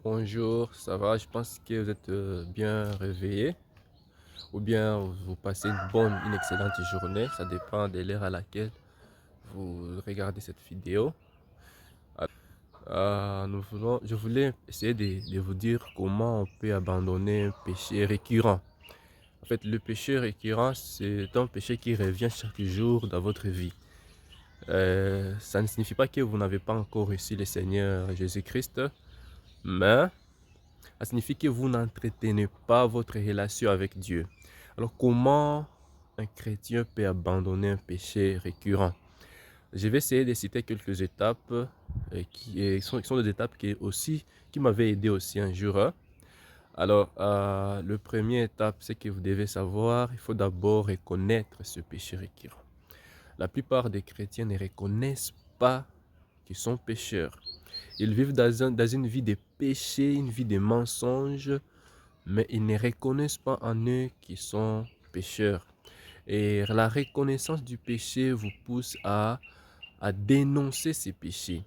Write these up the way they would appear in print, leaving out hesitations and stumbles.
Bonjour, ça va? Je pense que vous êtes bien réveillé ou bien vous passez une excellente journée. Ça dépend de l'heure à laquelle vous regardez cette vidéo. Je voulais essayer de vous dire comment on peut abandonner un péché récurrent. En fait, le péché récurrent, c'est un péché qui revient chaque jour dans votre vie. Ça ne signifie pas que vous n'avez pas encore reçu le Seigneur Jésus-Christ, mais ça signifie que vous n'entretenez pas votre relation avec Dieu. Alors, comment un chrétien peut abandonner un péché récurrent? Je vais essayer de citer quelques étapes qui sont des étapes qui m'avaient aidé aussi un jour. Alors, le premier étape, c'est que vous devez savoir, il faut d'abord reconnaître ce péché récurrent. La plupart des chrétiens ne reconnaissent pas qu'ils sont pécheurs. Ils vivent dans une vie de péché, une vie de mensonges, mais ils ne reconnaissent pas en eux qu'ils sont pécheurs. Et la reconnaissance du péché vous pousse à dénoncer ces péchés,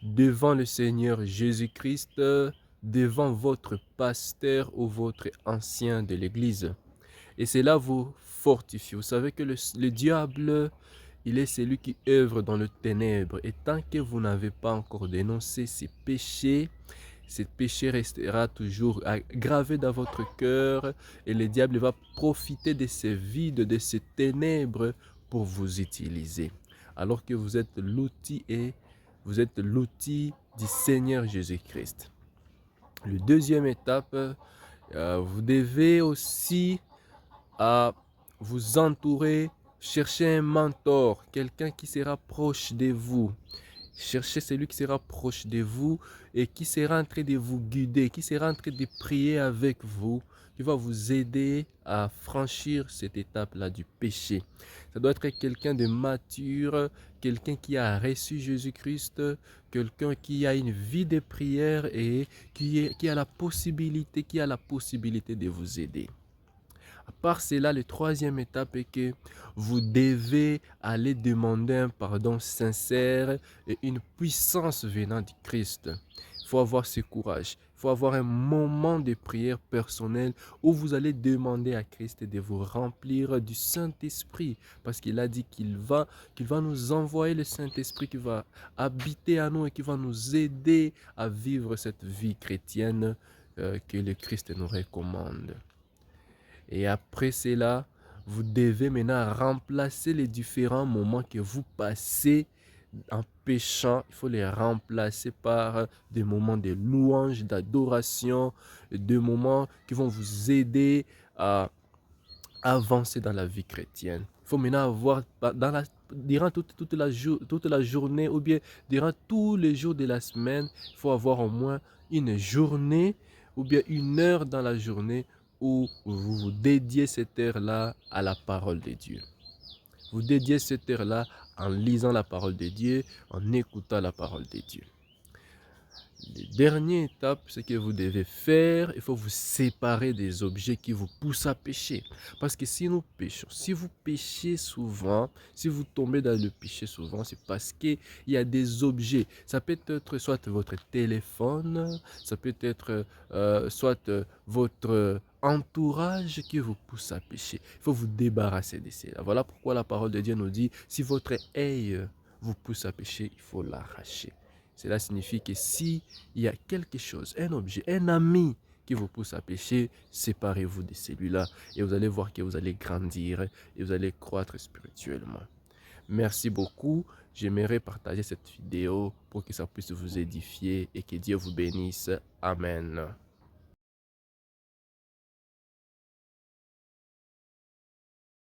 devant le Seigneur Jésus-Christ, devant votre pasteur ou votre ancien de l'Église. Et cela vous fortifie. Vous savez que le diable, il est celui qui œuvre dans le ténèbre. Et tant que vous n'avez pas encore dénoncé ces péchés, ce péché restera toujours gravé dans votre cœur et le diable va profiter de ces vides, de ces ténèbres pour vous utiliser. Alors que vous êtes l'outil du Seigneur Jésus-Christ. La deuxième étape, vous devez aussi vous entourer, chercher un mentor, quelqu'un qui sera proche de vous. Cherchez celui qui sera proche de vous et qui sera en train de vous guider, qui sera en train de prier avec vous, qui va vous aider à franchir cette étape-là du péché. Ça doit être quelqu'un de mature, quelqu'un qui a reçu Jésus-Christ, quelqu'un qui a une vie de prière et qui a la possibilité de vous aider. À part cela, la troisième étape est que vous devez aller demander un pardon sincère et une puissance venant du Christ. Il faut avoir ce courage. Il faut avoir un moment de prière personnelle où vous allez demander à Christ de vous remplir du Saint-Esprit. Parce qu'il a dit qu'il va nous envoyer le Saint-Esprit qui va habiter à nous et qui va nous aider à vivre cette vie chrétienne que le Christ nous recommande. Et après cela, vous devez maintenant remplacer les différents moments que vous passez en péchant. Il faut les remplacer par des moments de louange, d'adoration, des moments qui vont vous aider à avancer dans la vie chrétienne. Il faut maintenant avoir, durant toute la journée ou bien durant tous les jours de la semaine, il faut avoir au moins une journée ou bien une heure dans la journée où vous vous dédiez cette heure-là à la parole de Dieu. Vous dédiez cette heure-là en lisant la parole de Dieu, en écoutant la parole de Dieu. La dernière étape, ce que vous devez faire, il faut vous séparer des objets qui vous poussent à pécher. Parce que si nous péchons, si vous péchez souvent, si vous tombez dans le péché souvent, c'est parce qu'il y a des objets. Ça peut être soit votre téléphone, ça peut être soit votre entourage qui vous pousse à pécher. Il faut vous débarrasser de cela. Voilà pourquoi la parole de Dieu nous dit, si votre œil vous pousse à pécher, il faut l'arracher. Cela signifie que si il y a quelque chose, un objet, un ami qui vous pousse à pécher, séparez-vous de celui-là et vous allez voir que vous allez grandir et vous allez croître spirituellement. Merci beaucoup. J'aimerais partager cette vidéo pour que ça puisse vous édifier et que Dieu vous bénisse. Amen.